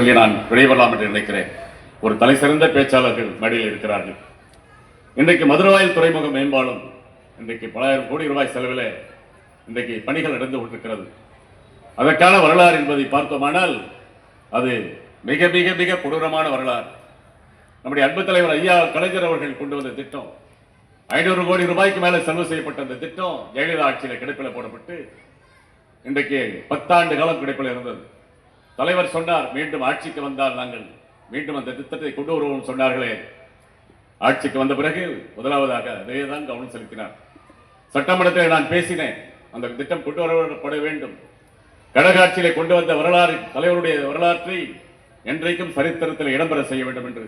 சொல்லி நான் விடைபெறலாம் என்று நினைக்கிறேன். ஒரு தலை சிறந்த பேச்சாளர்கள் மேடையில் இருக்கிறார்கள். இன்றைக்கு மதுரவாயல் துறைமுக மேம்பாலம் இன்றைக்கு பல ஆயிரம் கோடி ரூபாய் செலவில் இன்றைக்கு பணிகள் நடந்து கொண்டிருக்கிறது. அதற்கான வரலாறு என்பதை பார்த்தோமானால் அது மிக மிக மிக கொடூரமான வரலாறு. நம்முடைய அன்பு தலைவர் ஐயா கலைஞர் அவர்கள் கொண்டு வந்த திட்டம் 500 கோடி ரூபாய்க்கு மேலே செலவு செய்யப்பட்ட அந்த திட்டம் ஜெயலலிதா ஆட்சியில் கிடப்பில் போடப்பட்டு இன்றைக்கு 10 ஆண்டு காலம் கிடப்பில் இருந்தது. தலைவர் சொன்னார், மீண்டும் ஆட்சிக்கு வந்தால் நாங்கள் மீண்டும் அந்த திட்டத்தை கொண்டு வருவோம் சொன்னார்களே. ஆட்சிக்கு வந்த பிறகு முதலாவதாக அதையேதான் கவனம் செலுத்தினார். சட்டமன்றத்தில் நான் பேசினேன், அந்த திட்டம் கொண்டு வரப்பட வேண்டும். கடகாட்சியிலே கொண்டு வந்த வரலாறு, தலைவருடைய வரலாற்றை என்றைக்கும் சரித்திரத்தில் இடம்பெற செய்ய வேண்டும் என்று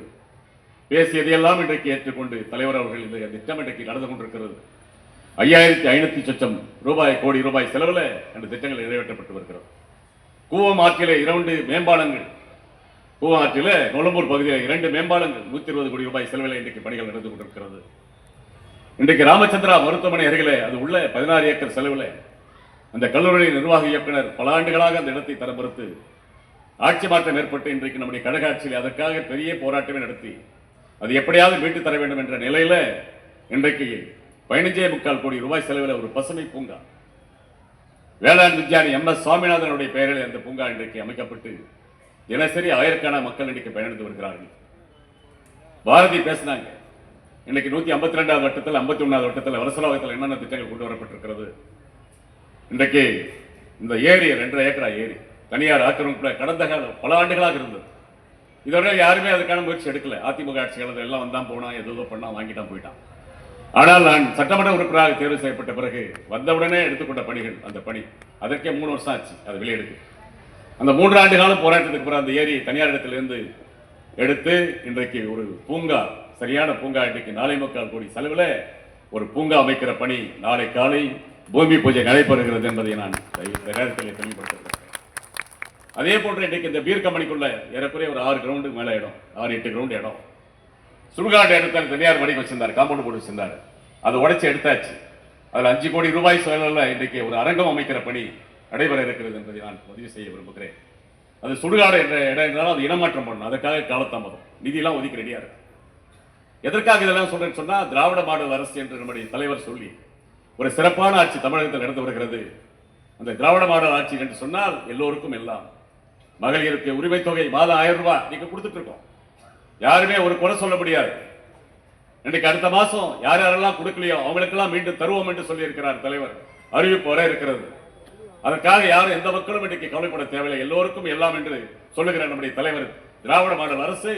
பேசியதையெல்லாம் இன்றைக்கு ஏற்றுக்கொண்டு தலைவர் அவர்கள் இந்த திட்டம் இன்றைக்கு நடந்து கொண்டிருக்கிறது. 5500 கோடி ரூபாய் செலவில் அந்த திட்டங்கள் நிறைவேற்றப்பட்டு வருகிறது. கூவம் ஆற்றிலே 2 மேம்பாலங்கள், கூவம் ஆற்றிலே நொலம்பூர் பகுதியில் 2 மேம்பாலங்கள் 120 கோடி ரூபாய் செலவில் இன்றைக்கு பணிகள் நடந்து கொண்டிருக்கிறது. இன்றைக்கு ராமச்சந்திரா மருத்துவமனை அருகிலே அது உள்ள 16 ஏக்கர் செலவில் அந்த கல்லூரி நிர்வாக இயக்குனர் பல ஆண்டுகளாக அந்த இடத்தை தர மறுத்து ஆட்சி மாற்றம் ஏற்பட்டு இன்றைக்கு நம்முடைய கழகாட்சியில் அதற்காக பெரிய போராட்டமே நடத்தி அது எப்படியாவது மீட்டு தர வேண்டும் என்ற நிலையில இன்றைக்கு 15.25 கோடி ரூபாய் செலவில் ஒரு பசுமை பூங்கா, வேளாண் விஞ்ஞானி MS சுவாமிநாதனுடைய பெயரில் அந்த பூங்கா இன்றைக்கு அமைக்கப்பட்டு தினசரி ஆயிரக்கணக்கான மக்கள் இன்றைக்கு பயணித்து வருகிறார்கள். பாரதி பேசினாங்க, இன்னைக்கு 152வது வட்டத்தில் 51வது வட்டத்தில் வரசலாவத்தில் என்னென்ன திட்டங்கள் கொண்டு வரப்பட்டிருக்கிறது. இன்றைக்கு இந்த ஏரி 2.5 ஏக்கரா ஏரி தனியார் ஆக்கிரமிப்புல கடந்த காலம் பல ஆண்டுகளாக இருந்தது. இதோட யாருமே அதுக்கான முயற்சி எடுக்கல. அதிமுக ஆட்சிகள் எல்லாம் வந்தான் போனா ஏதோ பண்ணா வாங்கிட்டான் போயிட்டான். ஆனால் நான் சட்டமன்ற உறுப்பினராக தேர்வு செய்யப்பட்ட பிறகு வந்தவுடனே எடுத்துக்கொண்ட பணிகள், அந்த பணி அதற்கே 3 வருஷம் ஆச்சு அது வெளியெடுக்கு. அந்த 3 ஆண்டு காலம் போராட்டத்துக்கு பிறகு அந்த ஏரி தனியார் இடத்திலிருந்து எடுத்து இன்றைக்கு ஒரு பூங்கா, சரியான பூங்கா, இன்றைக்கு 4.25 கோடி செலவில் ஒரு பூங்கா அமைக்கிற பணி நாளை காலை பூமி பூஜை நடைபெறுகிறது என்பதை நான் இந்த நேரத்தில் தெளிவுபடுத்துகிறேன். அதே போன்று இன்றைக்கு இந்த பீர் கம்பெனிக்குள்ள ஏறக்குறைய ஒரு 6 கிரவுண்டுக்கு மேலே இடம், 6-8 கிரவுண்ட் இடம் சுடுகாடு இடத்தில் தனியார் வடி வச்சிருந்தார், காம்பவுண்ட் போட்டு வச்சிருந்தார். அதை உடைச்சு எடுத்தாச்சு. அதில் 5 கோடி ரூபாய் செலவில் இன்றைக்கு ஒரு அரங்கம் அமைக்கிற பணி நடைபெற இருக்கிறது என்பதை நான் பதிவு செய்ய விரும்புகிறேன். அது சுடுகாடு என்ற இடம் என்றாலும் அது இடமாற்றம் பண்ணணும், அதற்காக காலதாமதம், நிதியெல்லாம் ஒதுக்கி ரெடியா இருக்கு. எதற்காக இதெல்லாம் சொல்றேன்னு சொன்னா, திராவிட மாடல் அரசு என்று நம்முடைய தலைவர் சொல்லி ஒரு சிறப்பான ஆட்சி தமிழகத்தில் நடந்து வருகிறது. அந்த திராவிட மாடல் ஆட்சி என்று சொன்னால் எல்லோருக்கும் எல்லாம், மகளிருக்கு உரிமை தொகை மாதம் 1000 ரூபாய் நீங்க கொடுத்துட்டு இருக்கோம். யாருமே ஒரு குறை சொல்ல முடியாது. இன்னைக்கு அடுத்த மாசம் யார் யாரெல்லாம் கொடுக்கலையோ அவங்களுக்கெல்லாம் மீண்டும் தருவோம் என்று சொல்லி இருக்கிறார் தலைவர். அறிவிப்பு வர இருக்கிறது. அதற்காக யாரும் எந்த மக்களும் இன்னைக்கு கவலைப்பட தேவையில்லை, எல்லோருக்கும் எல்லாம் என்று சொல்லுகிற நம்முடைய தலைவர். திராவிட மாடல் அரசு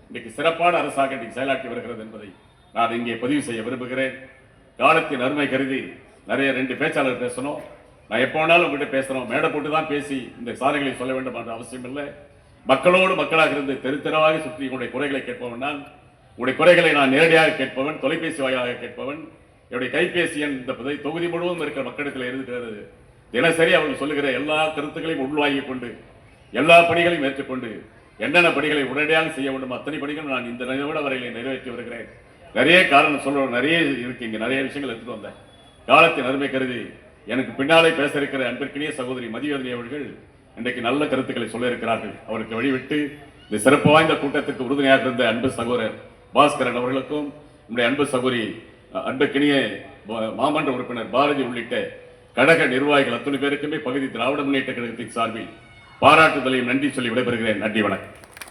இன்னைக்கு சிறப்பான அரசாக இன்னைக்கு செயலாற்றி வருகிறது என்பதை நான் இங்கே பதிவு செய்ய விரும்புகிறேன். காலத்தின் அருமை கருதி நிறைய 2 பேச்சாளர் பேசணும். நான் எப்போ வேணாலும் உங்ககிட்ட பேசுறோம், மேடை போட்டு தான் பேசி இந்த சாதனைகளை சொல்ல வேண்டும் என்ற அவசியம் இல்லை. மக்களோடு மக்களாக இருந்து தெருத்தெருவாக சுற்றி உங்களுடைய குறைகளை கேட்பவன் நான். உங்களுடைய குறைகளை நான் நேரடியாக கேட்பவன், தொலைபேசி வாயிலாக கேட்பவன். என்னுடைய கைபேசி எண் இந்த தொகுதி முழுவதும் இருக்கிற மக்களிடத்தில் இருக்கிறது. தினசரி அவர்கள் சொல்லுகிற எல்லா கருத்துக்களையும் உள்வாங்கிக் கொண்டு எல்லா பணிகளையும் ஏற்றுக்கொண்டு என்னென்ன பணிகளை உடனடியாக செய்ய வேண்டும் அத்தனை பணிகளும் நான் இந்த நிமிடம் வரையிலே நிறைவேற்றி வருகிறேன். நிறைய காரணம் சொல்ல நிறைய இருக்கு, இங்கே நிறைய விஷயங்கள் எடுத்துட்டு வந்தேன். காலத்தின் அருமை கருதி எனக்கு பின்னாலே பேச இருக்கிற அன்பிற்கினிய சகோதரி மதிவதனி அவர்கள் இன்றைக்கு நல்ல கருத்துக்களை சொல்ல இருக்கிறார்கள். அவருக்கு வழிவிட்டு இந்த சிறப்பு வாய்ந்த கூட்டத்துக்கு உறுதுணையாக இருந்த அன்பு சகோதரர் பாஸ்கரன் அவர்களுக்கும், நம்முடைய அன்பு சகோதரி அன்புக்கினிய மாமன்ற உறுப்பினர் பாரதி உள்ளிட்ட கழக நிர்வாகிகள் அத்தனை பேருக்குமே பகுதி திராவிட முன்னேற்ற கழகத்தின் சார்பில் பாராட்டுதலையும் நன்றி சொல்லி விடைபெறுகிறேன். நன்றி, வணக்கம்.